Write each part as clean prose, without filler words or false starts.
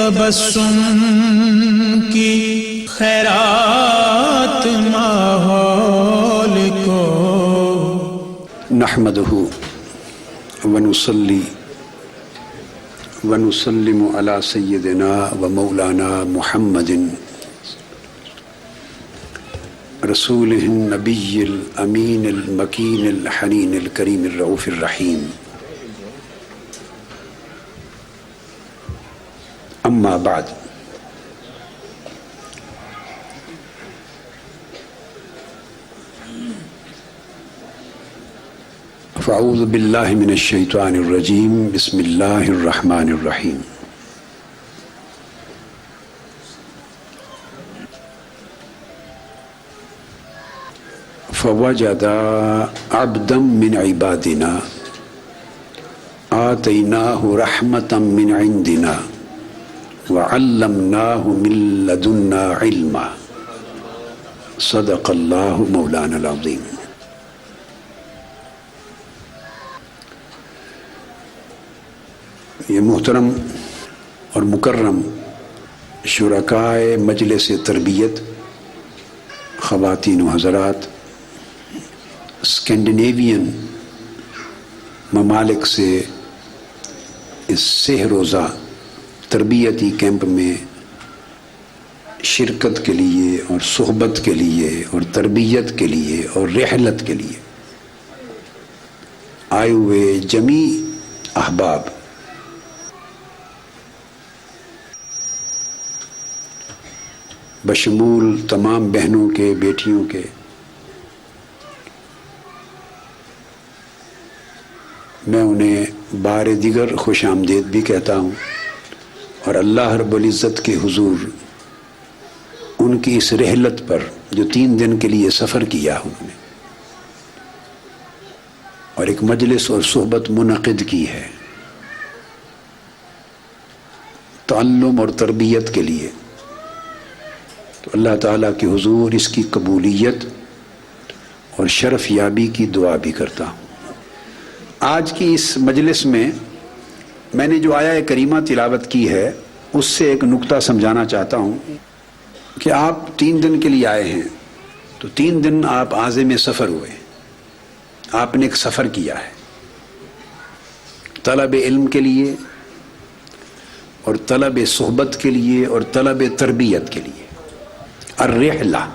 تبسم کی خیرات ماحول کو نحمدہ ونصلی ونسلم علی سیدنا و مولانا محمد رسولہ النبی الامین المکین الحنین الکریم الرؤوف الرحیم. اما بعد، فاعوذ باللہ من الشیطان الرجیم. بسم اللہ الرحمن الرحیم. فوجد عبدا من عبادنا آتیناہ رحمتا من عندنا وعلمناہ من لدنا علما. صدق اللہ مولانا العظیم. یہ محترم اور مکرم شرکائے مجلس تربیت، خواتین و حضرات، اسکینڈینیوین ممالک سے اس 6 روزہ تربیتی کیمپ میں شرکت کے لیے اور صحبت کے لیے اور تربیت کے لیے اور رحلت کے لیے آئے ہوئے جمیع احباب، بشمول تمام بہنوں کے، بیٹیوں کے، میں انہیں بار دیگر خوش آمدید بھی کہتا ہوں، اور اللہ رب العزت کے حضور ان کی اس رحلت پر جو 3 دن کے لیے سفر کیا انہوں نے اور ایک مجلس اور صحبت منعقد کی ہے تعلم اور تربیت کے لیے، تو اللہ تعالیٰ کے حضور اس کی قبولیت اور شرف یابی کی دعا بھی کرتا ہوں. آج کی اس مجلس میں نے جو آیہ کریمہ تلاوت کی ہے اس سے ایک نکتہ سمجھانا چاہتا ہوں کہ آپ 3 دن کے لیے آئے ہیں، تو 3 دن آپ عازم سفر ہوئے، آپ نے ایک سفر کیا ہے طلب علم کے لیے اور طلب صحبت کے لیے اور طلب تربیت کے لیے. الرحلہ،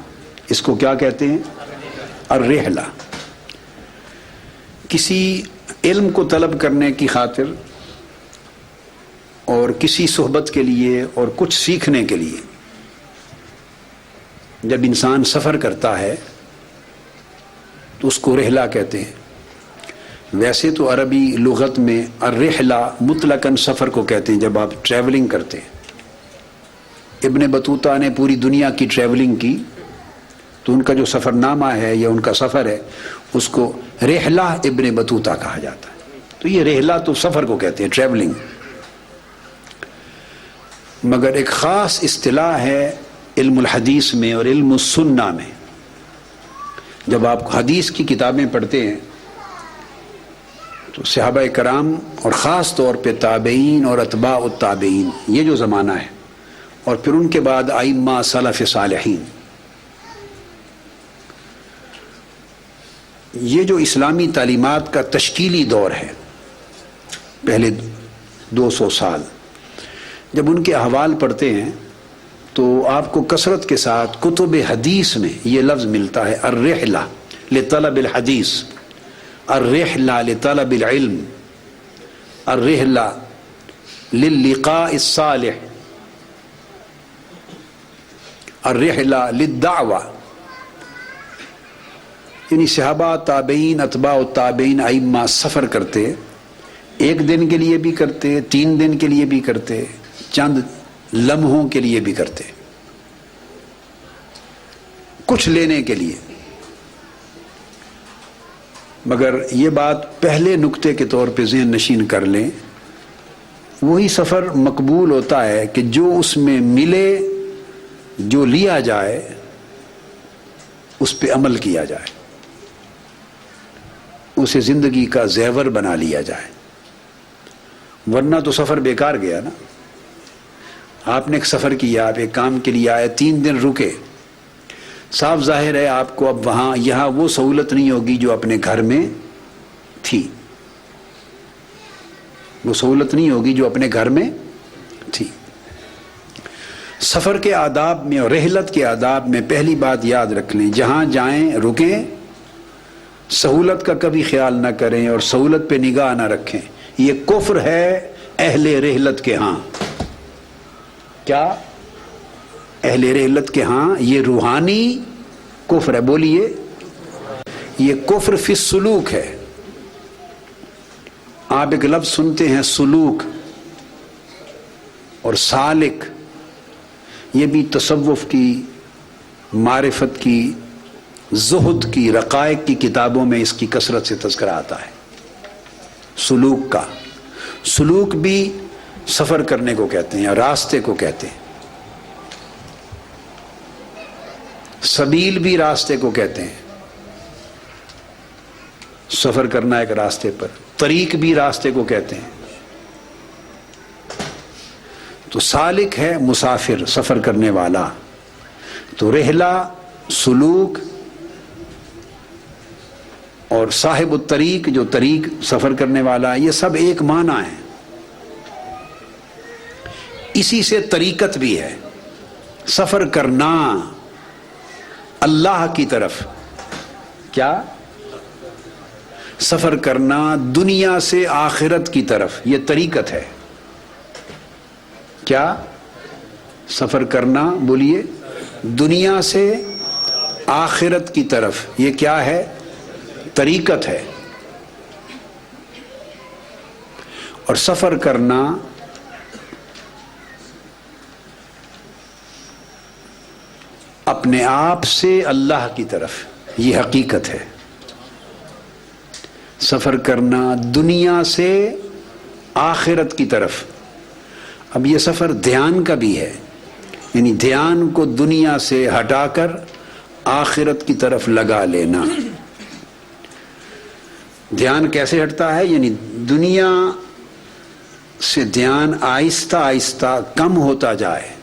اس کو کیا کہتے ہیں؟ الرحلہ. کسی علم کو طلب کرنے کی خاطر اور کسی صحبت کے لیے اور کچھ سیکھنے کے لیے جب انسان سفر کرتا ہے تو اس کو رحلہ کہتے ہیں. ویسے تو عربی لغت میں الرحلہ مطلقاً سفر کو کہتے ہیں جب آپ ٹریولنگ کرتے ہیں. ابن بطوطہ نے پوری دنیا کی ٹریولنگ کی تو ان کا جو سفر نامہ ہے یا ان کا سفر ہے اس کو رحلہ ابن بطوطہ کہا جاتا ہے. تو یہ رحلہ تو سفر کو کہتے ہیں، ٹریولنگ. مگر ایک خاص اصطلاح ہے علم الحدیث میں اور علم السنہ میں. جب آپ حدیث کی کتابیں پڑھتے ہیں تو صحابہ کرام اور خاص طور پہ تابعین اور اتباع التابعین، یہ جو زمانہ ہے، اور پھر ان کے بعد ائمہ سلف صالحین، یہ جو اسلامی تعلیمات کا تشکیلی دور ہے پہلے 200 سال، جب ان کے احوال پڑھتے ہیں تو آپ کو کثرت کے ساتھ کتب حدیث میں یہ لفظ ملتا ہے الرحلہ لطلب الحدیث، الرحلہ لطلب العلم، الرحلہ للقاء الصالح، الرحلہ للدعوہ. یعنی صحابہ، تابعین، اتباع التابعین، ائمہ سفر کرتے، 1 دن کے لیے بھی کرتے، 3 دن کے لیے بھی کرتے، چند لمحوں کے لیے بھی کرتے، کچھ لینے کے لیے. مگر یہ بات پہلے نقطے کے طور پہ ذہن نشین کر لیں، وہی سفر مقبول ہوتا ہے کہ جو اس میں ملے، جو لیا جائے، اس پہ عمل کیا جائے، اسے زندگی کا زیور بنا لیا جائے. ورنہ تو سفر بیکار گیا نا. آپ نے ایک سفر کیا، آپ ایک کام کے لیے آئے، 3 دن رکے، صاف ظاہر ہے آپ کو اب وہاں یہاں وہ سہولت نہیں ہوگی جو اپنے گھر میں تھی، وہ سہولت نہیں ہوگی جو اپنے گھر میں تھی۔ سفر کے آداب میں اور رحلت کے آداب میں پہلی بات یاد رکھ لیں، جہاں جائیں رکیں، سہولت کا کبھی خیال نہ کریں اور سہولت پہ نگاہ نہ رکھیں، یہ کفر ہے اہل رحلت کے ہاں۔ کیا؟ اہل رحلت کے ہاں یہ روحانی کفر ہے، بولیے، یہ کفر فی السلوک ہے۔ آپ ایک لفظ سنتے ہیں سلوک اور سالک، یہ بھی تصوف کی، معرفت کی، زہد کی، رقائق کی کتابوں میں اس کی کثرت سے تذکرہ آتا ہے سلوک کا۔ سلوک بھی سفر کرنے کو کہتے ہیں، راستے کو کہتے ہیں، سبیل بھی راستے کو کہتے ہیں، سفر کرنا ایک راستے پر، طریق بھی راستے کو کہتے ہیں۔ تو سالک ہے مسافر، سفر کرنے والا، تو رحلہ، سلوک اور صاحب الطریق جو طریق سفر کرنے والا، یہ سب ایک معنی ہے، اسی سے طریقت بھی ہے۔ سفر کرنا اللہ کی طرف، کیا؟ سفر کرنا دنیا سے آخرت کی طرف، یہ طریقت ہے۔ کیا؟ سفر کرنا، بولیے، دنیا سے آخرت کی طرف، یہ کیا ہے؟ طریقت ہے۔ اور سفر کرنا اپنے آپ سے اللہ کی طرف، یہ حقیقت ہے۔ سفر کرنا دنیا سے آخرت کی طرف۔ اب یہ سفر دھیان کا بھی ہے، یعنی دھیان کو دنیا سے ہٹا کر آخرت کی طرف لگا لینا۔ دھیان کیسے ہٹتا ہے؟ یعنی دنیا سے دھیان آہستہ آہستہ کم ہوتا جائے۔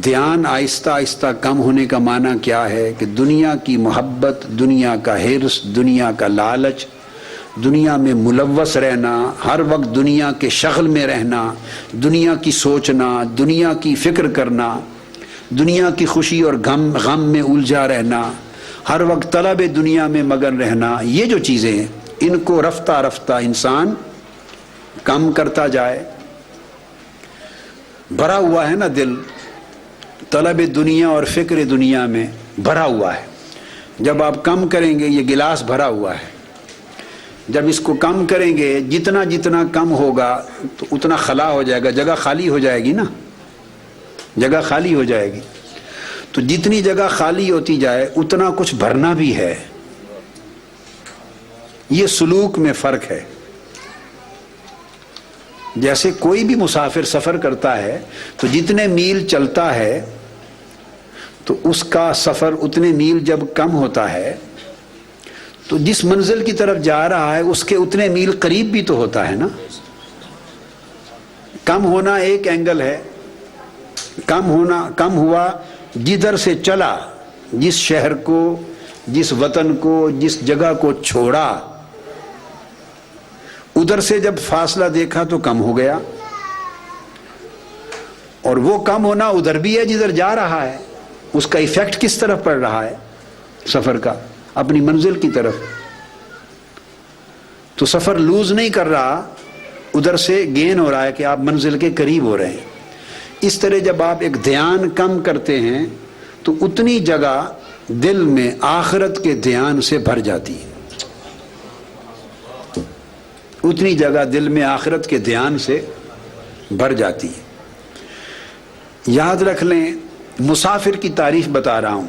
دھیان آہستہ آہستہ کم ہونے کا معنی کیا ہے؟ کہ دنیا کی محبت، دنیا کا حرص، دنیا کا لالچ، دنیا میں ملوث رہنا، ہر وقت دنیا کے شغل میں رہنا، دنیا کی سوچنا، دنیا کی فکر کرنا، دنیا کی خوشی اور غم میں الجھا رہنا، ہر وقت طلب دنیا میں مگن رہنا، یہ جو چیزیں ہیں ان کو رفتہ رفتہ انسان کم کرتا جائے۔ بھرا ہوا ہے نا دل طلب دنیا اور فکر دنیا میں، بھرا ہوا ہے۔ جب آپ کم کریں گے، یہ گلاس بھرا ہوا ہے، جب اس کو کم کریں گے، جتنا جتنا کم ہوگا تو اتنا خلا ہو جائے گا، جگہ خالی ہو جائے گی نا، جگہ خالی ہو جائے گی۔ تو جتنی جگہ خالی ہوتی جائے اتنا کچھ بھرنا بھی ہے۔ یہ سلوک میں فرق ہے۔ جیسے کوئی بھی مسافر سفر کرتا ہے تو جتنے میل چلتا ہے تو اس کا سفر اتنے میل جب کم ہوتا ہے تو جس منزل کی طرف جا رہا ہے اس کے اتنے میل قریب بھی تو ہوتا ہے نا۔ کم ہونا ایک اینگل ہے، کم ہوا جدھر سے چلا، جس شہر کو، جس وطن کو، جس جگہ کو چھوڑا، ادھر سے جب فاصلہ دیکھا تو کم ہو گیا، اور وہ کم ہونا ادھر بھی ہے جدھر جا رہا ہے، اس کا ایفیکٹ کس طرف پڑ رہا ہے سفر کا؟ اپنی منزل کی طرف۔ تو سفر لوز نہیں کر رہا، ادھر سے گین ہو رہا ہے کہ آپ منزل کے قریب ہو رہے ہیں۔ اس طرح جب آپ ایک دھیان کم کرتے ہیں تو اتنی جگہ دل میں آخرت کے دھیان سے بھر جاتی ہے، اتنی جگہ دل میں آخرت کے دھیان سے بھر جاتی ہے۔ یاد رکھ لیں، مسافر کی تعریف بتا رہا ہوں،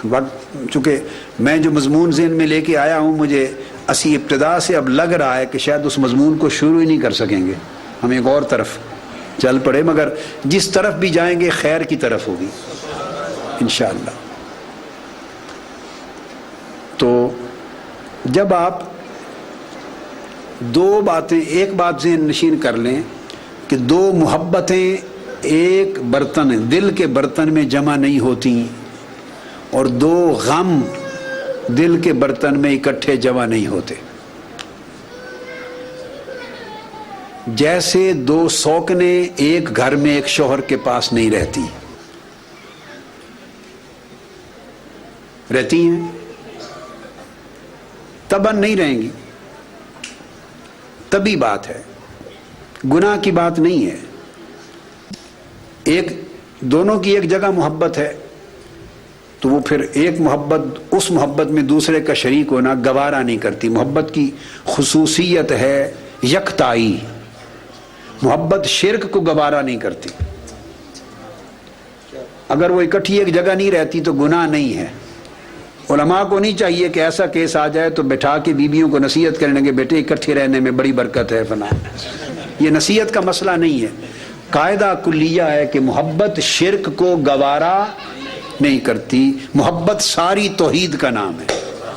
وقت چونکہ میں جو مضمون ذہن میں لے کے آیا ہوں، مجھے اسی ابتدا سے اب لگ رہا ہے کہ شاید اس مضمون کو شروع ہی نہیں کر سکیں گے، ہم ایک اور طرف چل پڑے، مگر جس طرف بھی جائیں گے خیر کی طرف ہوگی انشاءاللہ۔ تو جب آپ دو باتیں، ایک بات ذہن نشین کر لیں کہ دو محبتیں ایک برتن، دل کے برتن میں جمع نہیں ہوتی، اور دو غم دل کے برتن میں اکٹھے جمع نہیں ہوتے۔ جیسے دو سوکنیں ایک گھر میں ایک شوہر کے پاس نہیں رہتی، رہتی ہیں؟ طبعاً نہیں رہیں گی، طبی بات ہے، گناہ کی بات نہیں ہے۔ ایک دونوں کی ایک جگہ محبت ہے تو وہ پھر ایک محبت، اس محبت میں دوسرے کا شریک ہونا گوارا نہیں کرتی۔ محبت کی خصوصیت ہے یکتائی، محبت شرک کو گوارا نہیں کرتی۔ اگر وہ اکٹھی ایک جگہ نہیں رہتی تو گناہ نہیں ہے۔ علماء کو نہیں چاہیے کہ ایسا کیس آ جائے تو بٹھا کے بیویوں کو نصیحت کرنے کے بیٹے اکٹھے رہنے میں بڑی برکت ہے فلاں، یہ نصیحت کا مسئلہ نہیں ہے۔ قاعدہ کلیہ ہے کہ محبت شرک کو گوارا نہیں کرتی۔ محبت ساری توحید کا نام ہے،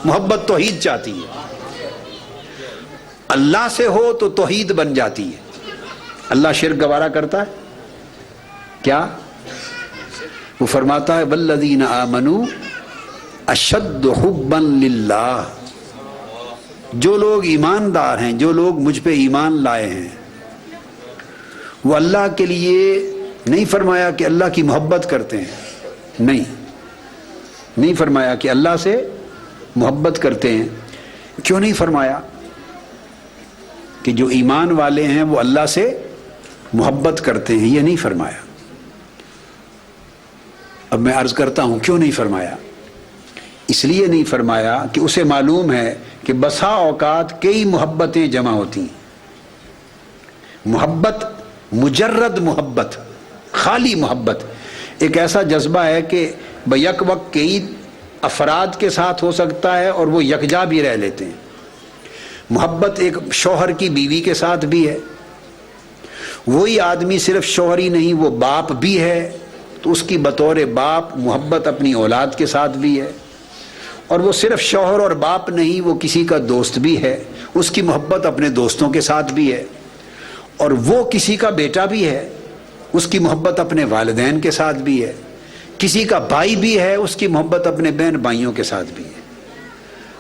محبت توحید چاہتی ہے۔ اللہ سے ہو تو توحید بن جاتی ہے۔ اللہ شرک گوارا کرتا ہے کیا؟ وہ فرماتا ہے والذین آمنوا اشد حبا للہ، جو لوگ ایماندار ہیں، جو لوگ مجھ پہ ایمان لائے ہیں، وہ اللہ کے لیے نہیں فرمایا کہ اللہ کی محبت کرتے ہیں، نہیں فرمایا کہ اللہ سے محبت کرتے ہیں۔ کیوں نہیں فرمایا کہ جو ایمان والے ہیں وہ اللہ سے محبت کرتے ہیں؟ یہ نہیں فرمایا۔ اب میں عرض کرتا ہوں کیوں نہیں فرمایا۔ اس لیے نہیں فرمایا کہ اسے معلوم ہے کہ بسا اوقات کئی محبتیں جمع ہوتی ہیں۔ محبت مجرد محبت، خالی محبت ایک ایسا جذبہ ہے کہ بیک وقت کئی افراد کے ساتھ ہو سکتا ہے اور وہ یکجا بھی رہ لیتے ہیں۔ محبت ایک شوہر کی بیوی کے ساتھ بھی ہے، وہی آدمی صرف شوہر ہی نہیں وہ باپ بھی ہے، تو اس کی بطور باپ محبت اپنی اولاد کے ساتھ بھی ہے، اور وہ صرف شوہر اور باپ نہیں، وہ کسی کا دوست بھی ہے، اس کی محبت اپنے دوستوں کے ساتھ بھی ہے، اور وہ کسی کا بیٹا بھی ہے، اس کی محبت اپنے والدین کے ساتھ بھی ہے، کسی کا بھائی بھی ہے، اس کی محبت اپنے بہن بھائیوں کے ساتھ بھی ہے۔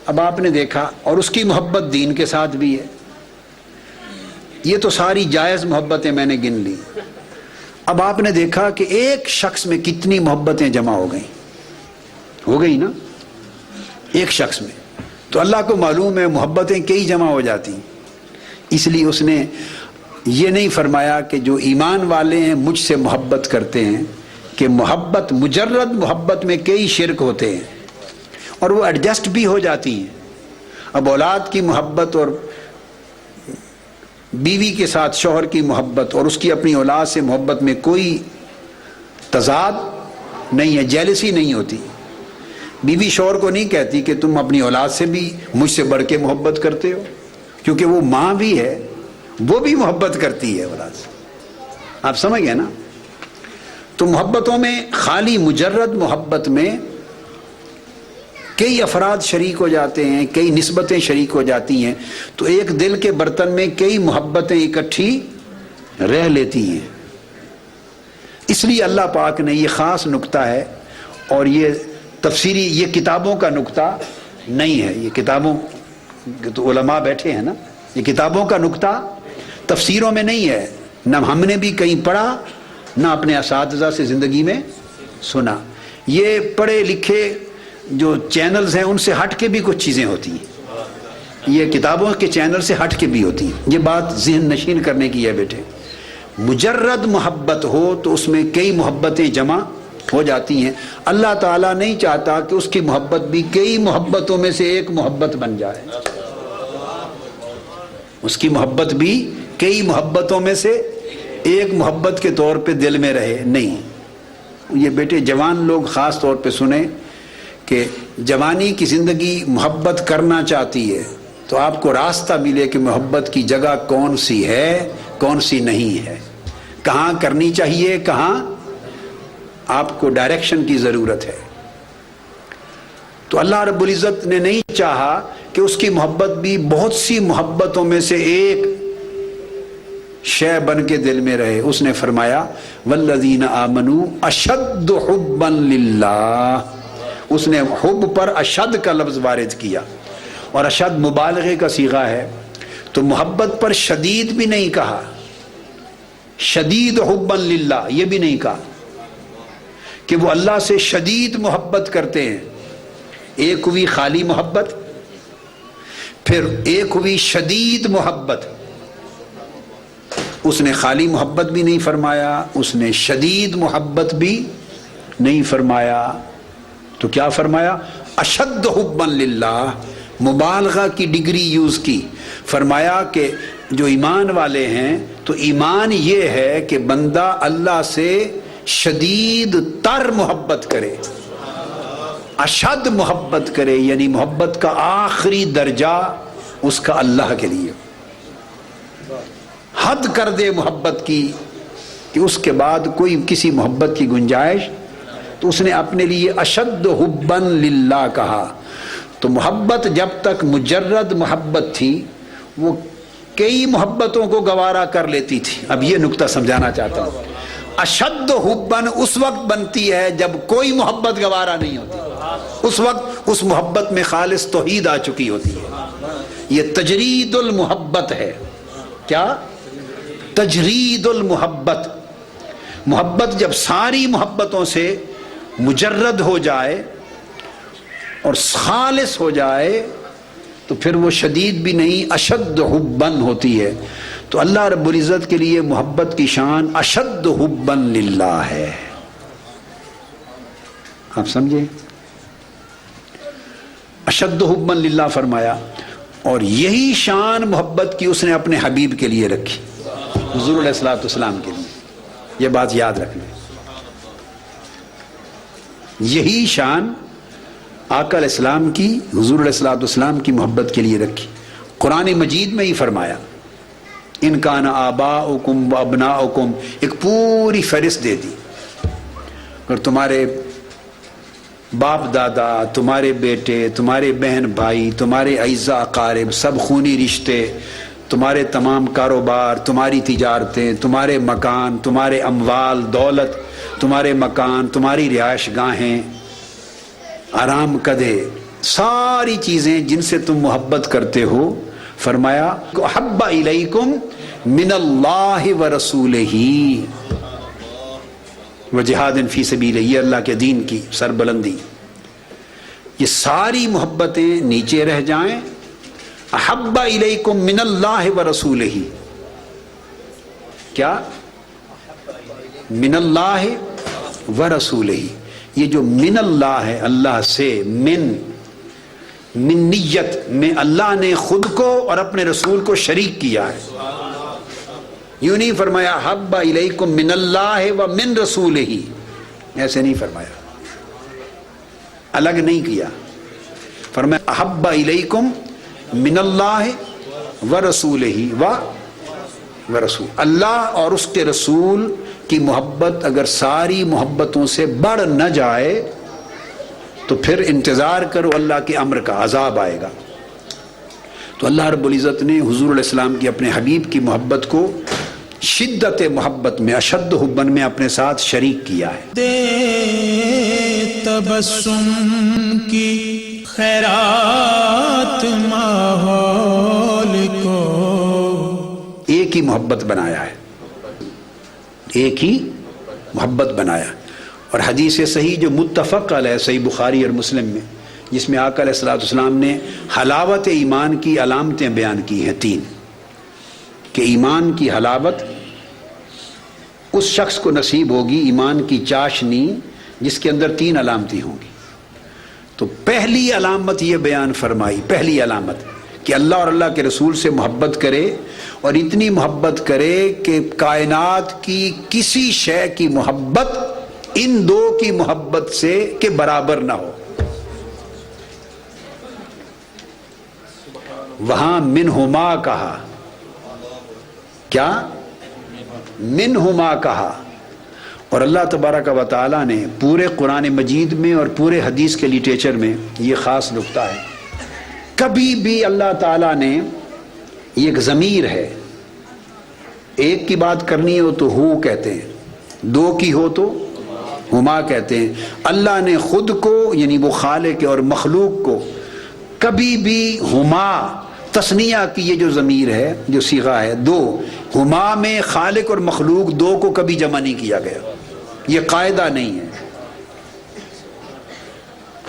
اب آپ نے دیکھا، اور اس کی محبت دین کے ساتھ بھی ہے۔ یہ تو ساری جائز محبتیں میں نے گن لی۔ اب آپ نے دیکھا کہ ایک شخص میں کتنی محبتیں جمع ہو گئی نا، ایک شخص میں۔ تو اللہ کو معلوم ہے محبتیں کئی جمع ہو جاتی ہیں، اس لیے اس نے یہ نہیں فرمایا کہ جو ایمان والے ہیں مجھ سے محبت کرتے ہیں، کہ محبت مجرد محبت میں کئی شرک ہوتے ہیں اور وہ ایڈجسٹ بھی ہو جاتی ہیں۔ اب اولاد کی محبت اور بیوی کے ساتھ شوہر کی محبت اور اس کی اپنی اولاد سے محبت میں کوئی تضاد نہیں ہے، جیلسی نہیں ہوتی۔ بیوی شوہر کو نہیں کہتی کہ تم اپنی اولاد سے بھی مجھ سے بڑھ کے محبت کرتے ہو، کیونکہ وہ ماں بھی ہے، وہ بھی محبت کرتی ہے اولاد سے۔ آپ سمجھ گئے نا؟ تو محبتوں میں، خالی مجرد محبت میں کئی افراد شریک ہو جاتے ہیں، کئی نسبتیں شریک ہو جاتی ہیں، تو ایک دل کے برتن میں کئی محبتیں اکٹھی رہ لیتی ہیں۔ اس لیے اللہ پاک نے یہ خاص نکتہ ہے، اور یہ تفسیری، یہ کتابوں کا نکتہ نہیں ہے، یہ کتابوں تو علماء بیٹھے ہیں نا، یہ کتابوں کا نکتہ تفسیروں میں نہیں ہے، نہ ہم نے بھی کہیں پڑھا نہ اپنے اساتذہ سے زندگی میں سنا۔ یہ پڑھے لکھے جو چینلز ہیں ان سے ہٹ کے بھی کچھ چیزیں ہوتی ہیں، یہ کتابوں کے چینل سے ہٹ کے بھی ہوتی ہیں۔ یہ بات ذہن نشین کرنے کی ہے بیٹے۔ مجرد محبت ہو تو اس میں کئی محبتیں جمع ہو جاتی ہیں۔ اللہ تعالیٰ نہیں چاہتا کہ اس کی محبت بھی کئی محبتوں میں سے ایک محبت بن جائے، اس کی محبت بھی کئی محبتوں میں سے ایک محبت کے طور پہ دل میں رہے، نہیں۔ یہ بیٹے جوان لوگ خاص طور پہ سنیں کہ جوانی کی زندگی محبت کرنا چاہتی ہے تو آپ کو راستہ ملے کہ محبت کی جگہ کون سی ہے کون سی نہیں ہے، کہاں کرنی چاہیے، کہاں آپ کو ڈائریکشن کی ضرورت ہے۔ تو اللہ رب العزت نے نہیں چاہا کہ اس کی محبت بھی بہت سی محبتوں میں سے ایک شے بن کے دل میں رہے. اس نے فرمایا والذین آمنوا اشد حبا للہ. اس نے حب پر اشد کا لفظ وارد کیا، اور اشد مبالغے کا صیغہ ہے، تو محبت پر شدید بھی نہیں کہا، شدید حبا للہ یہ بھی نہیں کہا کہ وہ اللہ سے شدید محبت کرتے ہیں. ایک ہوئی خالی محبت، پھر ایک ہوئی شدید محبت. اس نے خالی محبت بھی نہیں فرمایا، اس نے شدید محبت بھی نہیں فرمایا. تو کیا فرمایا؟ اشد حبا للہ. مبالغہ کی ڈگری یوز کی. فرمایا کہ جو ایمان والے ہیں تو ایمان یہ ہے کہ بندہ اللہ سے شدید تر محبت کرے، اشد محبت کرے، یعنی محبت کا آخری درجہ اس کا اللہ کے لیے، حد کر دے محبت کی کہ اس کے بعد کوئی کسی محبت کی گنجائش. تو اس نے اپنے لیے اشد حبا للہ کہا. تو محبت جب تک مجرد محبت تھی وہ کئی محبتوں کو گوارا کر لیتی تھی. اب یہ نقطہ سمجھانا چاہتا ہوں. اشد حبا اس وقت بنتی ہے جب کوئی محبت گوارا نہیں ہوتی، اس وقت اس محبت میں خالص توحید آ چکی ہوتی ہے. یہ تجرید المحبت ہے. کیا؟ تجرید المحبت. محبت جب ساری محبتوں سے مجرد ہو جائے اور خالص ہو جائے تو پھر وہ شدید بھی نہیں، اشد حباً ہوتی ہے. تو اللہ رب العزت کے لیے محبت کی شان اشد حباً للہ ہے. آپ سمجھے؟ اشد حباً للہ فرمایا. اور یہی شان محبت کی اس نے اپنے حبیب کے لیے رکھی، حضور علیہ الصلوۃ والسلام کے لیے. یہ بات یاد رکھنا. یہی شان آقا علیہ السلام کی حضور علیہ الصلوۃ والسلام کی محبت کے لیے رکھی. قرآن مجید میں ہی فرمایا ان کان آباؤکم و ابناؤکم، ایک پوری فہرست دے دی. اگر تمہارے باپ دادا، تمہارے بیٹے، تمہارے بہن بھائی، تمہارے اعزاء اقارب، سب خونی رشتے، تمہارے تمام کاروبار، تمہاری تجارتیں، تمہارے مکان، تمہارے اموال دولت، تمہارے مکان، تمہاری رہائش گاہیں، آرام کدے، ساری چیزیں جن سے تم محبت کرتے ہو، فرمایا احب الیکم من اللہ ورسولہ وجہاد فی سبیلہ. یہ اللہ کے دین کی سربلندی. یہ ساری محبتیں نیچے رہ جائیں. احب الیکم من اللہ ورسولہ. کیا؟ من اللہ ورسولہ. یہ جو من اللہ ہے، اللہ سے، من نیت میں اللہ نے خود کو اور اپنے رسول کو شریک کیا ہے. یوں نہیں فرمایا حب الیکم من اللہ و من رسولہ، ایسے نہیں فرمایا، الگ نہیں کیا. فرمایا احب الیکم من اللہ و رسولہ و رسول. اللہ اور اس کے رسول کی محبت اگر ساری محبتوں سے بڑھ نہ جائے تو پھر انتظار کرو اللہ کے امر کا، عذاب آئے گا. تو اللہ رب العزت نے حضور علیہ السلام کی اپنے حبیب کی محبت کو شدت محبت میں، اشد حبن میں اپنے ساتھ شریک کیا ہے. دے تبسم کی خیرات ماحول کو، ایک ہی محبت بنایا ہے، ایک ہی محبت بنایا. اور حدیث صحیح جو متفق علیہ صحیح بخاری اور مسلم میں، جس میں آقا علیہ الصلوۃ والسلام نے حلاوت ایمان کی علامتیں بیان کی ہیں 3، کہ ایمان کی حلاوت اس شخص کو نصیب ہوگی، ایمان کی چاشنی جس کے اندر 3 علامتیں ہوں گی. تو پہلی علامت یہ بیان فرمائی، پہلی علامت کہ اللہ اور اللہ کے رسول سے محبت کرے، اور اتنی محبت کرے کہ کائنات کی کسی شے کی محبت ان 2 کی محبت سے کے برابر نہ ہو. وہاں منہما کہا، کیا؟ منہما کہا. اور اللہ تبارک و تعالی نے پورے قرآن مجید میں اور پورے حدیث کے لٹریچر میں یہ خاص نقطہ ہے، کبھی بھی اللہ تعالیٰ نے، یہ ایک ضمیر ہے، ایک کی بات کرنی ہو تو ہو کہتے ہیں، دو کی ہو تو ہما کہتے ہیں. اللہ نے خود کو یعنی وہ خالق اور مخلوق کو کبھی بھی ہما تثنیہ کی یہ جو ضمیر ہے، جو صیغہ ہے دو، ہما میں خالق اور مخلوق دو کو کبھی جمع نہیں کیا گیا. یہ قاعدہ نہیں ہے.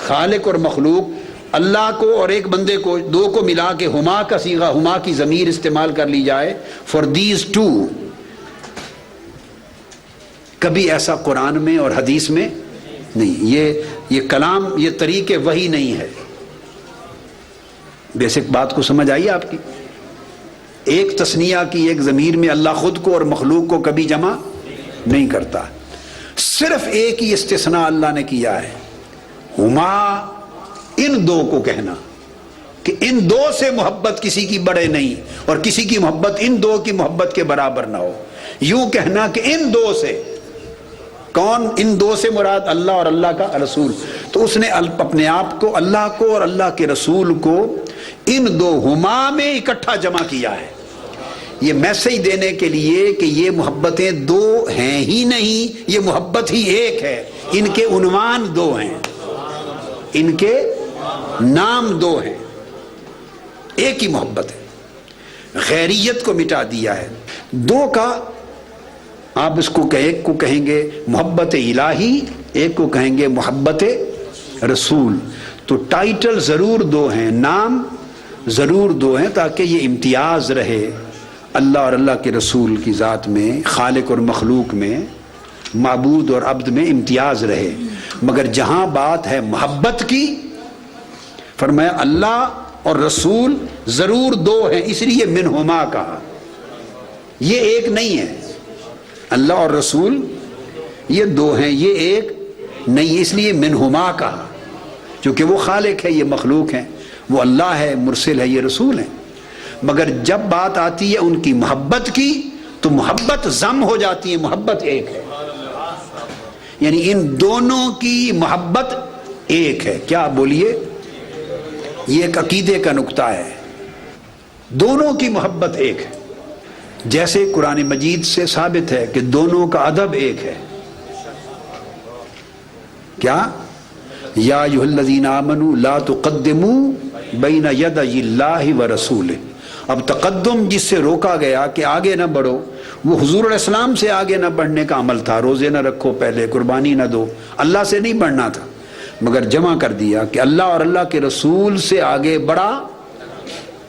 خالق اور مخلوق، اللہ کو اور ایک بندے کو، دو کو ملا کے ہما کا صیغہ، ہما کی ضمیر استعمال کر لی جائے فار دیز ٹو. کبھی ایسا قرآن میں اور حدیث میں نہیں. یہ کلام، یہ طریقے وہی نہیں ہے. بیسک بات کو سمجھ آئی آپ کی؟ ایک تثنیہ کی ایک ضمیر میں اللہ خود کو اور مخلوق کو کبھی جمع نہیں کرتا. صرف ایک ہی استثناء اللہ نے کیا ہے، ہما، ان دو کو کہنا کہ ان دو سے محبت کسی کی بڑھے نہیں اور کسی کی محبت ان دو کی محبت کے برابر نہ ہو. یوں کہنا کہ ان دو سے، کون ان دو سے مراد؟ اللہ اور اللہ کا رسول. تو اس نے اپنے آپ کو، اللہ کو اور اللہ کے رسول کو ان دو ہما میں اکٹھا جمع کیا ہے، یہ میسج دینے کے لیے کہ یہ محبتیں دو ہیں ہی نہیں، یہ محبت ہی ایک ہے. ان کے عنوان دو ہیں، ان کے نام دو ہیں، ایک ہی محبت ہے. غیریت کو مٹا دیا ہے. دو کا آپ اس کو ایک کو کہیں گے محبت الہی، ایک کو کہیں گے محبت رسول. تو ٹائٹل ضرور دو ہیں، نام ضرور دو ہیں، تاکہ یہ امتیاز رہے اللہ اور اللہ کے رسول کی ذات میں، خالق اور مخلوق میں، معبود اور عبد میں امتیاز رہے. مگر جہاں بات ہے محبت کی، فرمایا اللہ اور رسول ضرور دو ہیں، اس لیے منہما کہا. یہ ایک نہیں ہے. اللہ اور رسول یہ دو ہیں، یہ ایک نہیں، اس لیے منہما کہا. چونکہ وہ خالق ہے، یہ مخلوق ہیں، وہ اللہ ہے، مرسل ہے، یہ رسول ہیں. مگر جب بات آتی ہے ان کی محبت کی تو محبت ضم ہو جاتی ہے، محبت ایک ہے. یعنی ان دونوں کی محبت ایک ہے. کیا بولیے؟ یہ ایک عقیدے کا نقطہ ہے. دونوں کی محبت ایک ہے. جیسے قرآن مجید سے ثابت ہے کہ دونوں کا ادب ایک ہے. کیا؟ یا ایھا الذین آمنوا لا تقدموا بین یدی اللہ ورسولہ. اب تقدم جس سے روکا گیا کہ آگے نہ بڑھو، وہ حضور علیہ السلام سے آگے نہ بڑھنے کا عمل تھا. روزے نہ رکھو، پہلے قربانی نہ دو، اللہ سے نہیں بڑھنا تھا. مگر جمع کر دیا کہ اللہ اور اللہ کے رسول سے آگے بڑھا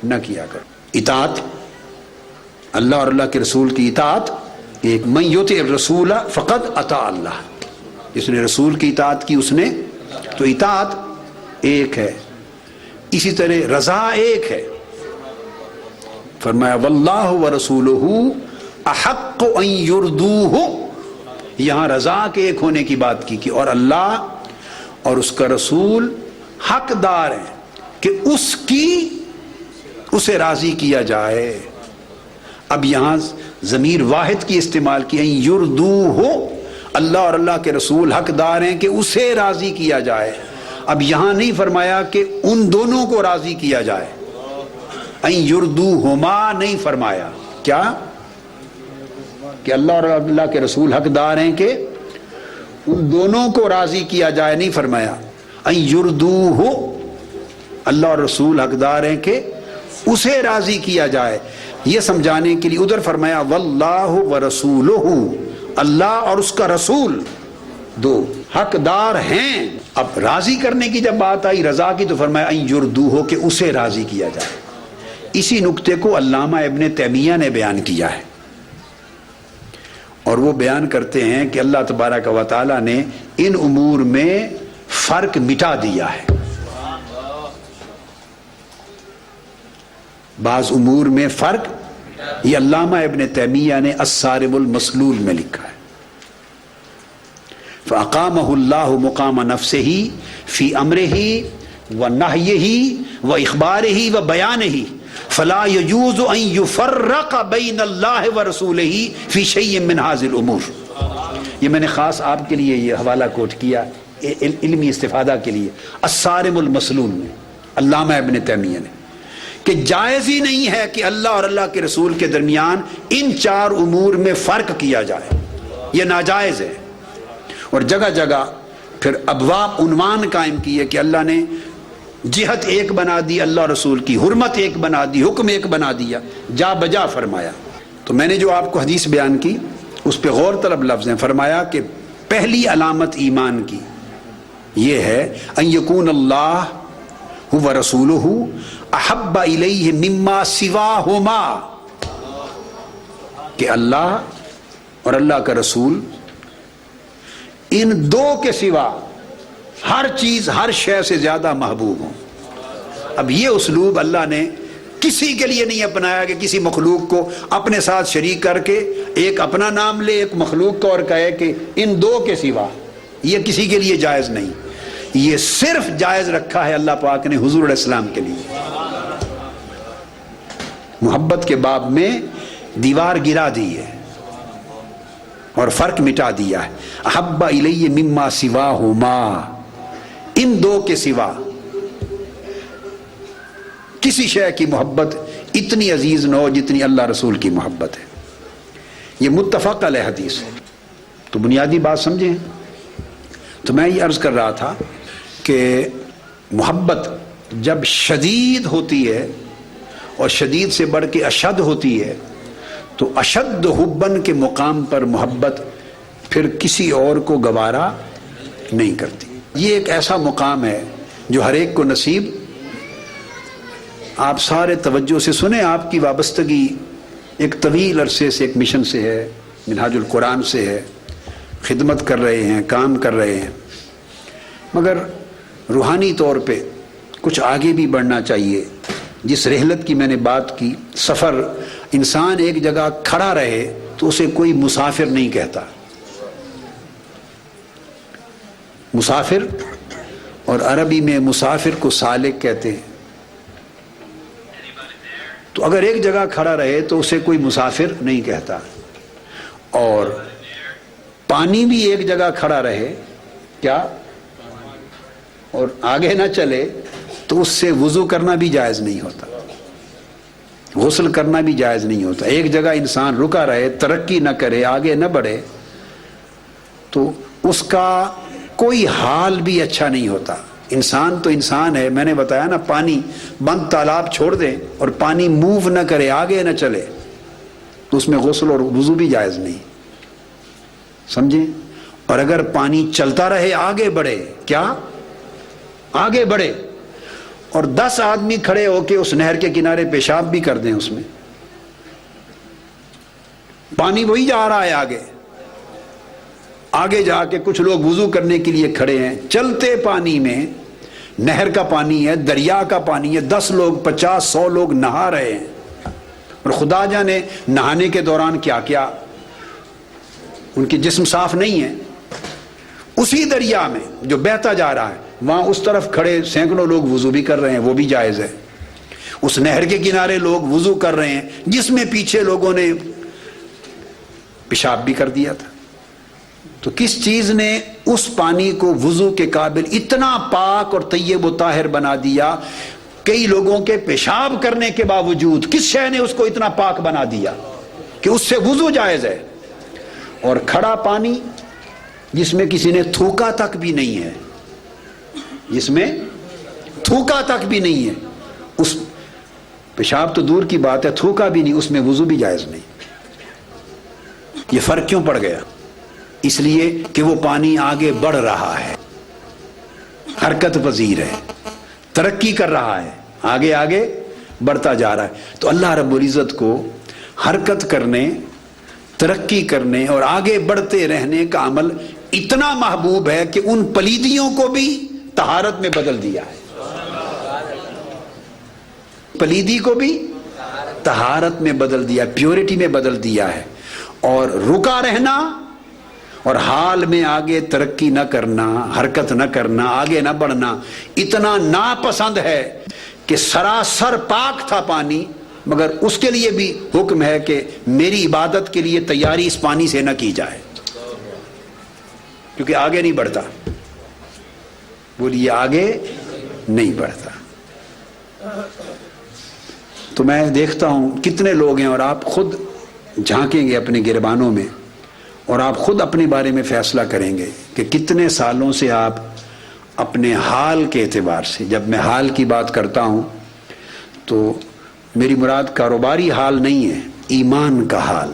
نہ کیا کرو. اطاعت، اللہ اور اللہ کے رسول کی اطاعت ایک. من یطع الرسول فقد اطاع اللہ. جس نے رسول کی اطاعت کی اس نے، تو اطاعت ایک ہے. اسی طرح رضا ایک ہے. فرمایا واللہ ورسولہ احق ان یردوہ. یہاں رضا کے ایک ہونے کی بات کی اور اللہ اور اس کا رسول حقدار ہیں کہ اسے راضی کیا جائے. اب یہاں ضمیر واحد کی استعمال کی، ان یردوہ، اللہ اور اللہ کے رسول حقدار ہیں کہ اسے راضی کیا جائے. اب یہاں نہیں فرمایا کہ ان دونوں کو راضی کیا جائے. ان یردوہما نہیں فرمایا. کیا؟ کہ اللہ اور اللہ کے رسول حقدار ہیں کہ ان دونوں کو راضی کیا جائے نہیں فرمایا. ان یردوہ، اللہ اور رسول حقدار ہیں کہ اسے راضی کیا جائے. یہ سمجھانے کے لیے ادھر فرمایا واللہ ورسولہ، اللہ اور اس کا رسول دو حقدار ہیں. اب راضی کرنے کی جب بات آئی رضا کی تو فرمایا ان یردوہ، کہ اسے راضی کیا جائے. اسی نقطے کو علامہ ابن تیمیہ نے بیان کیا ہے اور وہ بیان کرتے ہیں کہ اللہ تبارک و تعالی نے ان امور میں فرق مٹا دیا ہے. بعض امور میں فرق، یہ علامہ ابن تیمیہ نے الصارم المسلول میں لکھا ہے. فَأَقَامَهُ اللَّهُ مُقَامَ نَفْسِهِ فِي أَمْرِهِ وَنَهْيِهِ وَإِخْبَارِهِ وَبَيَانِهِ فَلَا يَجُوزُ أَن يُفَرَّقَ بَيْنَ اللَّهِ وَرَسُولِهِ فِي شَيْءٍ مِّنْ هَذِهِ الْأُمُورِ. یہ میں نے خاص آپ کے لیے یہ حوالہ کوٹ کیا علمی استفادہ کے لیے. الصارم المسلول میں علامہ ابن تیمیہ نے کہ جائز ہی نہیں ہے کہ اللہ اور اللہ کے رسول کے درمیان ان 4 امور میں فرق کیا جائے، یہ ناجائز ہے۔ اور جگہ جگہ پھر ابواب عنوان قائم کیے کہ اللہ نے جہت ایک بنا دی، اللہ رسول کی حرمت ایک بنا دی، حکم ایک بنا دیا، جا بجا فرمایا۔ تو میں نے جو آپ کو حدیث بیان کی اس پہ غور طلب لفظ ہیں، فرمایا کہ پہلی علامت ایمان کی یہ ہے ان یکون اللہ و رسولہ احب الیہ مما سواہما، کہ اللہ اور اللہ کا رسول ان 2 کے سوا ہر چیز ہر شے سے زیادہ محبوب ہوں۔ اب یہ اسلوب اللہ نے کسی کے لیے نہیں اپنایا کہ کسی مخلوق کو اپنے ساتھ شریک کر کے ایک اپنا نام لے ایک مخلوق کا اور کہے کہ ان 2 کے سوا، یہ کسی کے لیے جائز نہیں۔ یہ صرف جائز رکھا ہے اللہ پاک نے حضور علیہ السلام کے لیے۔ محبت کے باب میں دیوار گرا دی ہے اور فرق مٹا دیا ہے۔ احب الیہ مما سواہما، ان 2 کے سوا کسی شے کی محبت اتنی عزیز نہ ہو جتنی اللہ رسول کی محبت ہے۔ یہ متفق علیہ حدیث ہے۔ تو بنیادی بات سمجھیں، تو میں یہ عرض کر رہا تھا کہ محبت جب شدید ہوتی ہے اور شدید سے بڑھ کے اشد ہوتی ہے تو اشد حبن کے مقام پر محبت پھر کسی اور کو گوارا نہیں کرتی۔ یہ ایک ایسا مقام ہے جو ہر ایک کو نصیب، آپ سارے توجہ سے سنیں، آپ کی وابستگی ایک طویل عرصے سے ایک مشن سے ہے، منہاج القرآن سے ہے، خدمت کر رہے ہیں، کام کر رہے ہیں، مگر روحانی طور پہ کچھ آگے بھی بڑھنا چاہیے۔ جس رحلت کی میں نے بات کی، سفر، انسان ایک جگہ کھڑا رہے تو اسے کوئی مسافر نہیں کہتا۔ مسافر، اور عربی میں مسافر کو سالک کہتے ہیں۔ تو اگر ایک جگہ کھڑا رہے تو اسے کوئی مسافر نہیں کہتا۔ اور پانی بھی ایک جگہ کھڑا رہے کیا اور آگے نہ چلے تو اس سے وضو کرنا بھی جائز نہیں ہوتا، غسل کرنا بھی جائز نہیں ہوتا۔ ایک جگہ انسان رکا رہے، ترقی نہ کرے، آگے نہ بڑھے تو اس کا کوئی حال بھی اچھا نہیں ہوتا۔ انسان تو انسان ہے، میں نے بتایا نا، پانی بند تالاب چھوڑ دیں اور پانی موو نہ کرے، آگے نہ چلے تو اس میں غسل اور وضو بھی جائز نہیں، سمجھیں۔ اور اگر پانی چلتا رہے، آگے بڑھے، کیا آگے بڑھے، اور 10 آدمی کھڑے ہو کے اس نہر کے کنارے پیشاب بھی کر دیں، اس میں پانی وہی جا رہا ہے آگے، آگے جا کے کچھ لوگ وضو کرنے کے لیے کھڑے ہیں، چلتے پانی میں، نہر کا پانی ہے، دریا کا پانی ہے، 10 لوگ 50 100 لوگ نہا رہے ہیں، اور خدا جانے نہانے کے دوران کیا کیا، ان کے جسم صاف نہیں ہے۔ اسی دریا میں جو بہتا جا رہا ہے، وہاں اس طرف کھڑے سینکڑوں لوگ وضو بھی کر رہے ہیں، وہ بھی جائز ہے۔ اس نہر کے کنارے لوگ وضو کر رہے ہیں جس میں پیچھے لوگوں نے پیشاب بھی کر دیا تھا۔ تو کس چیز نے اس پانی کو وضو کے قابل اتنا پاک اور طیب و طاہر بنا دیا؟ کئی لوگوں کے پیشاب کرنے کے باوجود کس شے نے اس کو اتنا پاک بنا دیا کہ اس سے وضو جائز ہے؟ اور کھڑا پانی جس میں کسی نے تھوکا تک بھی نہیں ہے، جس میں تھوکا تک بھی نہیں ہے، اس پیشاب تو دور کی بات ہے، تھوکا بھی نہیں، اس میں وضو بھی جائز نہیں۔ یہ فرق کیوں پڑ گیا؟ اس لیے کہ وہ پانی آگے بڑھ رہا ہے، حرکت پذیر ہے، ترقی کر رہا ہے، آگے آگے بڑھتا جا رہا ہے۔ تو اللہ رب العزت کو حرکت کرنے، ترقی کرنے اور آگے بڑھتے رہنے کا عمل اتنا محبوب ہے کہ ان پلیدیوں کو بھی طہارت میں بدل دیا ہے، پلیدی کو بھی طہارت میں بدل دیا، پیورٹی میں بدل دیا ہے۔ اور رکا رہنا اور حال میں آگے ترقی نہ کرنا، حرکت نہ کرنا، آگے نہ بڑھنا اتنا ناپسند ہے کہ سراسر پاک تھا پانی، مگر اس کے لیے بھی حکم ہے کہ میری عبادت کے لیے تیاری اس پانی سے نہ کی جائے، کیونکہ آگے نہیں بڑھتا۔ بولیے آگے نہیں بڑھتا۔ تو میں دیکھتا ہوں کتنے لوگ ہیں، اور آپ خود جھانکیں گے اپنے گربانوں میں اور آپ خود اپنے بارے میں فیصلہ کریں گے کہ کتنے سالوں سے آپ اپنے حال کے اعتبار سے، جب میں حال کی بات کرتا ہوں تو میری مراد کاروباری حال نہیں ہے، ایمان کا حال،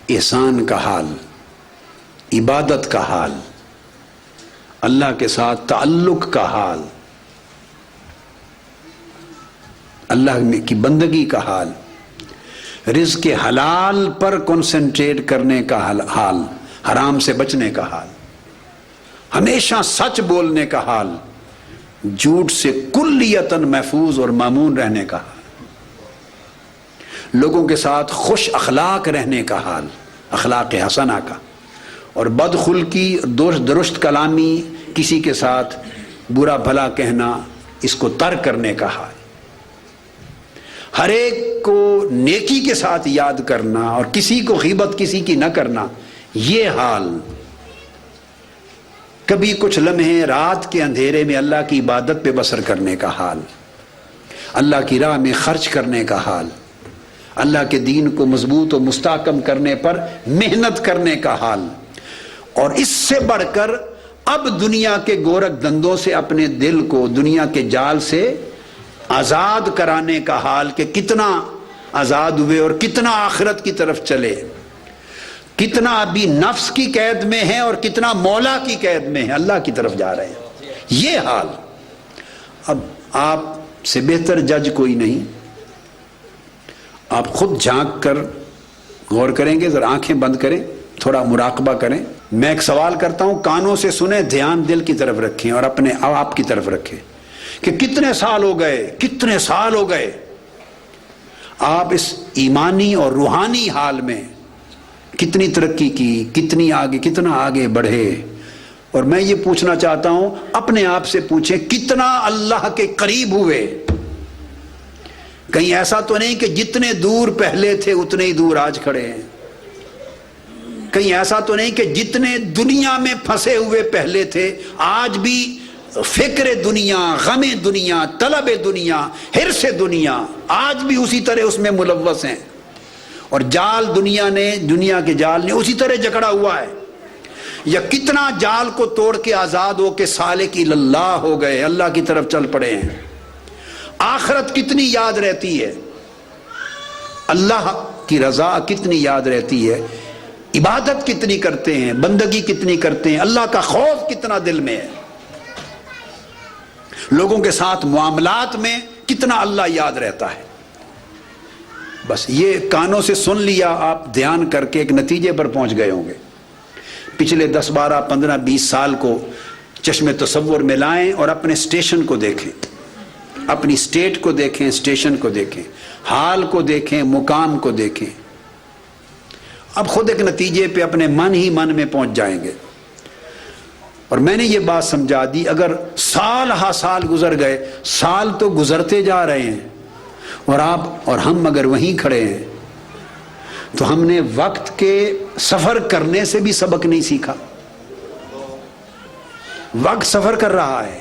احسان کا حال، عبادت کا حال، اللہ کے ساتھ تعلق کا حال، اللہ کی بندگی کا حال، رزق حلال پر کنسنٹریٹ کرنے کا حال، حرام سے بچنے کا حال، ہمیشہ سچ بولنے کا حال، جھوٹ سے کلیتاً محفوظ اور مامون رہنے کا حال، لوگوں کے ساتھ خوش اخلاق رہنے کا حال، اخلاق حسنہ کا، اور بدخلقی درست کلامی، کسی کے ساتھ برا بھلا کہنا، اس کو ترک کرنے کا حال، ہر ایک کو نیکی کے ساتھ یاد کرنا اور کسی کو غیبت کسی کی نہ کرنا، یہ حال، کبھی کچھ لمحے رات کے اندھیرے میں اللہ کی عبادت پہ بسر کرنے کا حال، اللہ کی راہ میں خرچ کرنے کا حال، اللہ کے دین کو مضبوط و مستحکم کرنے پر محنت کرنے کا حال، اور اس سے بڑھ کر اب دنیا کے گورکھ دندوں سے اپنے دل کو دنیا کے جال سے آزاد کرانے کا حال، کہ کتنا آزاد ہوئے اور کتنا آخرت کی طرف چلے، کتنا ابھی نفس کی قید میں ہے اور کتنا مولا کی قید میں ہے، اللہ کی طرف جا رہے ہیں، یہ حال۔ اب آپ سے بہتر جج کوئی نہیں، آپ خود جھانک کر غور کریں گے، ذرا آنکھیں بند کریں، تھوڑا مراقبہ کریں۔ میں ایک سوال کرتا ہوں، کانوں سے سنیں، دھیان دل کی طرف رکھیں اور اپنے آپ کی طرف رکھیں کہ کتنے سال ہو گئے آپ اس ایمانی اور روحانی حال میں کتنی ترقی کی، کتنا آگے بڑھے۔ اور میں یہ پوچھنا چاہتا ہوں، اپنے آپ سے پوچھیں کتنا اللہ کے قریب ہوئے۔ کہیں ایسا تو نہیں کہ جتنے دور پہلے تھے اتنے ہی دور آج کھڑے ہیں، کہیں ایسا تو نہیں کہ جتنے دنیا میں پھنسے ہوئے پہلے تھے آج بھی فکر دنیا، غم دنیا، طلب دنیا، حرص دنیا، آج بھی اسی طرح اس میں ملوث ہیں، اور جال دنیا کے جال نے اسی طرح جکڑا ہوا ہے۔ یا کتنا جال کو توڑ کے آزاد ہو کے سالک اللہ ہو گئے، اللہ کی طرف چل پڑے ہیں۔ آخرت کتنی یاد رہتی ہے، اللہ کی رضا کتنی یاد رہتی ہے، عبادت کتنی کرتے ہیں، بندگی کتنی کرتے ہیں، اللہ کا خوف کتنا دل میں ہے، لوگوں کے ساتھ معاملات میں کتنا اللہ یاد رہتا ہے۔ بس یہ کانوں سے سن لیا، آپ دھیان کر کے ایک نتیجے پر پہنچ گئے ہوں گے۔ پچھلے 10 12 15 20 سال کو چشم تصور میں لائیں اور اپنے اسٹیشن کو دیکھیں، اپنی اسٹیٹ کو دیکھیں، اسٹیشن کو دیکھیں، حال کو دیکھیں، مقام کو دیکھیں۔ اب خود ایک نتیجے پہ اپنے من ہی من میں پہنچ جائیں گے۔ اور میں نے یہ بات سمجھا دی، اگر سال ہا سال گزر گئے، سال تو گزرتے جا رہے ہیں، اور آپ اور ہم اگر وہیں کھڑے ہیں تو ہم نے وقت کے سفر کرنے سے بھی سبق نہیں سیکھا۔ وقت سفر کر رہا ہے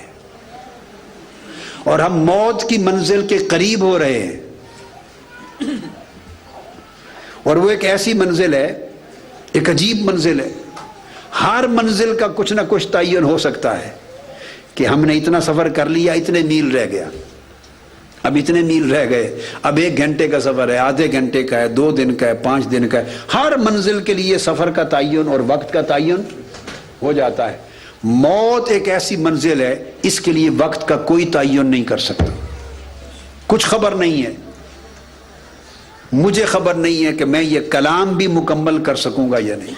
اور ہم موت کی منزل کے قریب ہو رہے ہیں، اور وہ ایک ایسی منزل ہے، ایک عجیب منزل ہے۔ ہر منزل کا کچھ نہ کچھ تعین ہو سکتا ہے کہ ہم نے اتنا سفر کر لیا، اتنے میل رہ گیا، اب اتنے میل رہ گئے، اب 1 گھنٹے کا سفر ہے، آدھے گھنٹے کا ہے، 2 دن کا ہے، 5 دن کا ہے۔ ہر منزل کے لیے سفر کا تعین اور وقت کا تعین ہو جاتا ہے۔ موت ایک ایسی منزل ہے، اس کے لیے وقت کا کوئی تعین نہیں کر سکتا، کچھ خبر نہیں ہے، مجھے خبر نہیں ہے کہ میں یہ کلام بھی مکمل کر سکوں گا یا نہیں،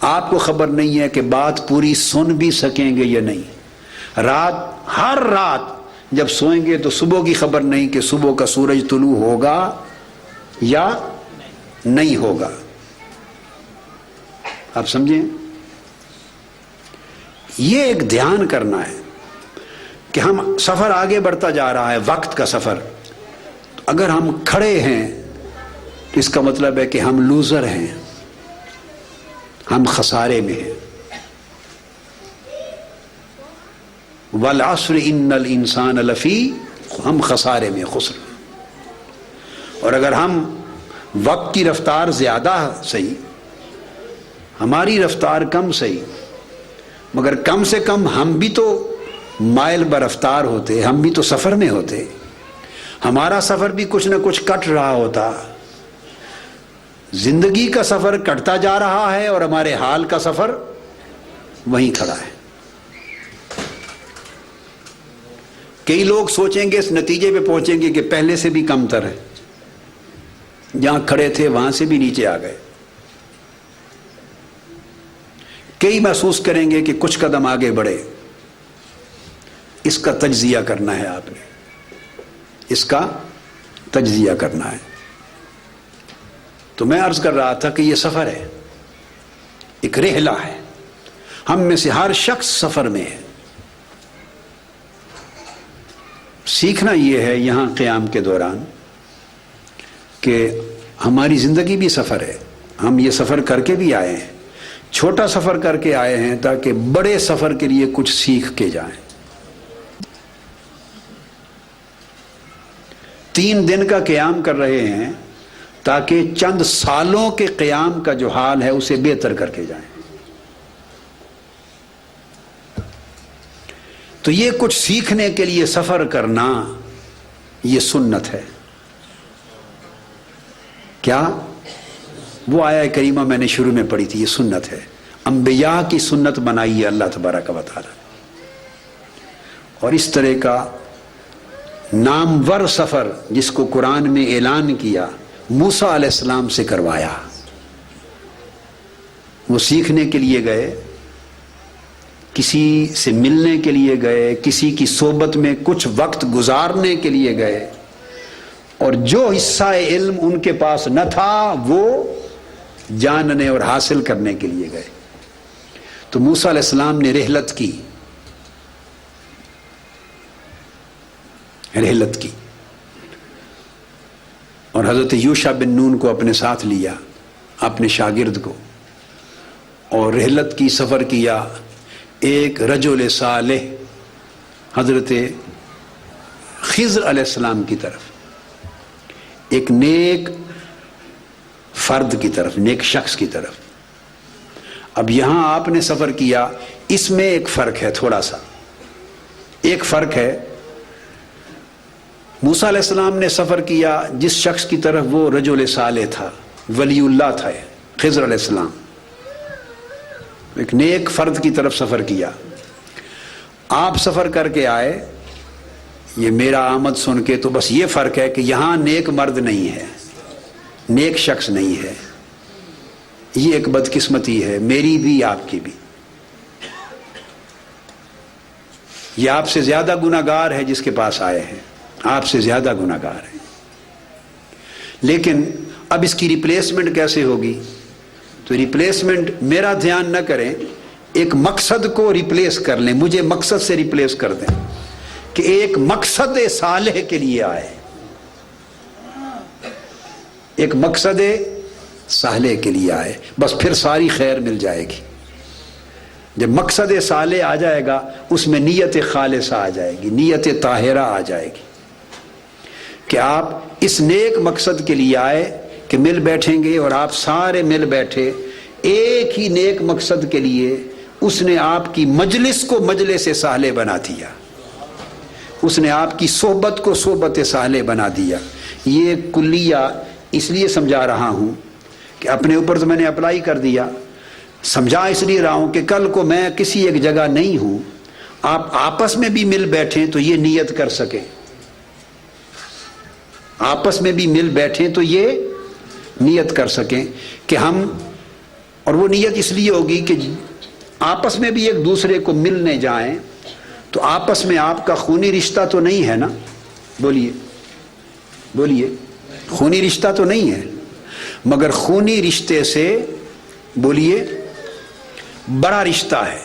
آپ کو خبر نہیں ہے کہ بات پوری سن بھی سکیں گے یا نہیں۔ ہر رات جب سوئیں گے تو صبح کی خبر نہیں کہ صبح کا سورج طلوع ہوگا یا نہیں ہوگا۔ آپ سمجھیں، یہ ایک دھیان کرنا ہے کہ ہم سفر آگے بڑھتا جا رہا ہے، وقت کا سفر۔ اگر ہم کھڑے ہیں تو اس کا مطلب ہے کہ ہم لوزر ہیں، ہم خسارے میں ہیں۔ والعصر ان الانسان لفی ہم خسارے میں خسر. اور اگر ہم وقت کی رفتار زیادہ صحیح، ہماری رفتار کم صحیح، مگر کم سے کم ہم بھی تو مائل برفتار ہوتے، ہم بھی تو سفر میں ہوتے، ہمارا سفر بھی کچھ نہ کچھ کٹ رہا ہوتا. زندگی کا سفر کٹتا جا رہا ہے اور ہمارے حال کا سفر وہیں کھڑا ہے. کئی لوگ سوچیں گے، اس نتیجے پہ پہنچیں گے کہ پہلے سے بھی کم تر ہے، جہاں کھڑے تھے وہاں سے بھی نیچے آ گئے. کئی محسوس کریں گے کہ کچھ قدم آگے بڑھے. اس کا تجزیہ کرنا ہے، آپ نے اس کا تجزیہ کرنا ہے. تو میں عرض کر رہا تھا کہ یہ سفر ہے، ایک رحلہ ہے. ہم میں سے ہر شخص سفر میں ہے. سیکھنا یہ ہے یہاں قیام کے دوران کہ ہماری زندگی بھی سفر ہے. ہم یہ سفر کر کے بھی آئے ہیں، چھوٹا سفر کر کے آئے ہیں تاکہ بڑے سفر کے لیے کچھ سیکھ کے جائیں. 3 دن کا قیام کر رہے ہیں تاکہ چند سالوں کے قیام کا جو حال ہے اسے بہتر کر کے جائیں. تو یہ کچھ سیکھنے کے لیے سفر کرنا یہ سنت ہے. کیا؟ وہ آیہ کریمہ میں نے شروع میں پڑھی تھی، یہ سنت ہے. انبیاء کی سنت بنائی ہے اللہ تبارک و تعالی. اور اس طرح کا نامور سفر جس کو قرآن میں اعلان کیا، موسیٰ علیہ السلام سے کروایا. وہ سیکھنے کے لیے گئے، کسی سے ملنے کے لیے گئے، کسی کی صحبت میں کچھ وقت گزارنے کے لیے گئے، اور جو حصہ علم ان کے پاس نہ تھا وہ جاننے اور حاصل کرنے کے لیے گئے. تو موسیٰ علیہ السلام نے رحلت کی. اور حضرت یوشع بن نون کو اپنے ساتھ لیا، اپنے شاگرد کو، اور رحلت کی، سفر کیا ایک رجل صالح حضرت خضر علیہ السلام کی طرف، ایک نیک فرد کی طرف، نیک شخص کی طرف. اب یہاں آپ نے سفر کیا، اس میں ایک فرق ہے، تھوڑا سا ایک فرق ہے. موسیٰ علیہ السلام نے سفر کیا جس شخص کی طرف، وہ رجل صالح تھا، ولی اللہ تھا. خضر علیہ السلام ایک نیک فرد کی طرف سفر کیا. آپ سفر کر کے آئے، یہ میرا آمد سن کے، تو بس یہ فرق ہے کہ یہاں نیک مرد نہیں ہے، نیک شخص نہیں ہے. یہ ایک بدقسمتی ہے، میری بھی آپ کی بھی. یہ آپ سے زیادہ گناہگار ہے جس کے پاس آئے ہیں، آپ سے زیادہ گناہگار ہے. لیکن اب اس کی ریپلیسمنٹ کیسے ہوگی؟ تو ریپلیسمنٹ میرا دھیان نہ کریں، ایک مقصد کو ریپلیس کر لیں، مجھے مقصد سے ریپلیس کر دیں کہ ایک مقصد صالح کے لیے آئے، ایک مقصد صالح کے لیے آئے. بس پھر ساری خیر مل جائے گی. جب مقصد صالح آ جائے گا اس میں نیت خالصہ آ جائے گی، نیت طاہرہ آ جائے گی کہ آپ اس نیک مقصد کے لیے آئے کہ مل بیٹھیں گے، اور آپ سارے مل بیٹھے ایک ہی نیک مقصد کے لیے. اس نے آپ کی مجلس کو مجلس صالح بنا دیا، اس نے آپ کی صحبت کو صحبت صالح بنا دیا. یہ کلیہ اس لیے سمجھا رہا ہوں کہ اپنے اوپر تو میں نے اپلائی کر دیا، سمجھا اس لیے رہا ہوں کہ کل کو میں کسی ایک جگہ نہیں ہوں، آپ آپس میں بھی مل بیٹھیں تو یہ نیت کر سکیں، آپس میں بھی مل بیٹھیں تو یہ نیت کر سکیں کہ ہم، اور وہ نیت اس لیے ہوگی کہ آپس میں بھی ایک دوسرے کو ملنے جائیں. تو آپس میں آپ کا خونی رشتہ تو نہیں ہے نا؟ بولیے بولیے، خونی رشتہ تو نہیں ہے، مگر خونی رشتے سے بولیے بڑا رشتہ ہے.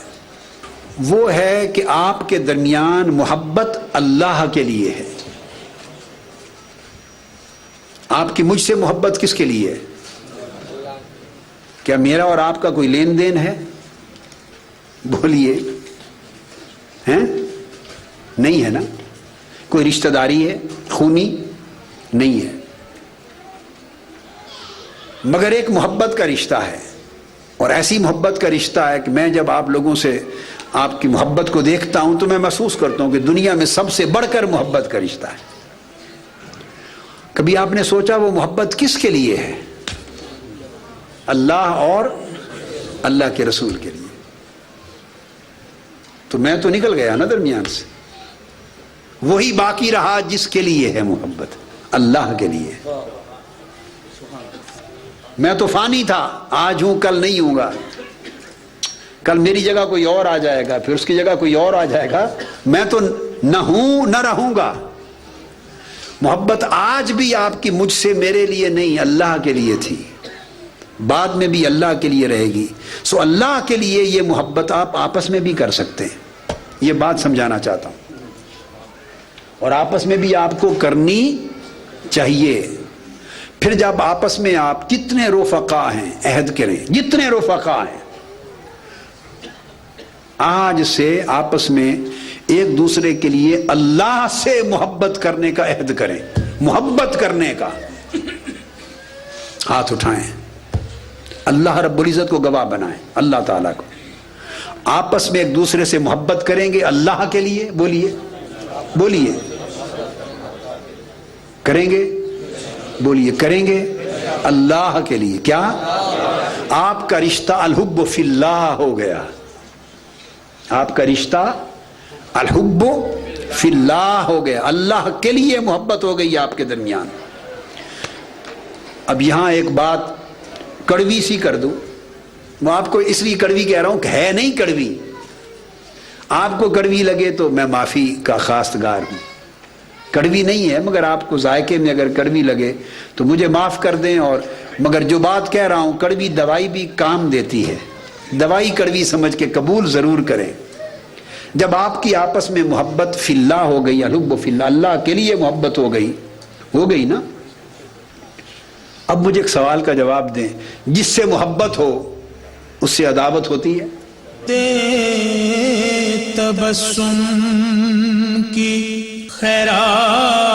وہ ہے کہ آپ کے درمیان محبت اللہ کے لیے ہے. آپ کی مجھ سے محبت کس کے لیے ہے؟ کیا میرا اور آپ کا کوئی لین دین ہے؟ بولیے، ہیں؟ نہیں ہے نا. کوئی رشتہ داری ہے خونی نہیں ہے، مگر ایک محبت کا رشتہ ہے، اور ایسی محبت کا رشتہ ہے کہ میں جب آپ لوگوں سے آپ کی محبت کو دیکھتا ہوں تو میں محسوس کرتا ہوں کہ دنیا میں سب سے بڑھ کر محبت کا رشتہ ہے۔ کبھی آپ نے سوچا وہ محبت کس کے لیے ہے؟ اللہ اور اللہ کے رسول کے لیے۔ تو میں تو نکل گیا نا درمیان سے، وہی باقی رہا جس کے لیے ہے محبت، اللہ کے لیے۔ میں تو فانی تھا، آج ہوں کل نہیں ہوں گا، کل میری جگہ کوئی اور آ جائے گا، پھر اس کی جگہ کوئی اور آ جائے گا، میں تو نہ ہوں نہ رہوں گا۔ محبت آج بھی آپ کی مجھ سے میرے لیے نہیں، اللہ کے لیے تھی، بعد میں بھی اللہ کے لیے رہے گی۔ سو اللہ کے لیے یہ محبت آپ آپس میں بھی کر سکتے ہیں، یہ بات سمجھانا چاہتا ہوں، اور آپس میں بھی آپ کو کرنی چاہیے۔ پھر جب آپس میں آپ جتنے رفقا ہیں عہد کریں، جتنے رفقا ہیں آج سے آپس میں ایک دوسرے کے لیے اللہ سے محبت کرنے کا عہد کریں، محبت کرنے کا۔ ہاتھ اٹھائیں، اللہ رب العزت کو گواہ بنائیں، اللہ تعالیٰ کو۔ آپس میں ایک دوسرے سے محبت کریں گے اللہ کے لیے، بولیے بولیے، کریں گے، بولیے کریں گے اللہ کے لیے۔ کیا آپ کا رشتہ الحب فی اللہ ہو گیا، آپ کا رشتہ الحب فی اللہ ہو گیا، اللہ کے لیے محبت ہو گئی آپ کے درمیان۔ اب یہاں ایک بات کڑوی سی کر دوں، میں آپ کو اس لیے کڑوی کہہ رہا ہوں کہ ہے نہیں کڑوی، آپ کو کڑوی لگے تو میں معافی کا خواستگار ہوں، کڑوی نہیں ہے، مگر آپ کو ذائقے میں اگر کڑوی لگے تو مجھے معاف کر دیں۔ اور مگر جو بات کہہ رہا ہوں، کڑوی دوائی بھی کام دیتی ہے، دوائی کڑوی سمجھ کے قبول ضرور کریں۔ جب آپ کی آپس میں محبت فی اللہ ہو گئی، الحب فی اللہ، اللہ کے لیے محبت ہو گئی نا۔ اب مجھے ایک سوال کا جواب دیں، جس سے محبت ہو اس سے عداوت ہوتی ہے؟ تبسم کی خیرات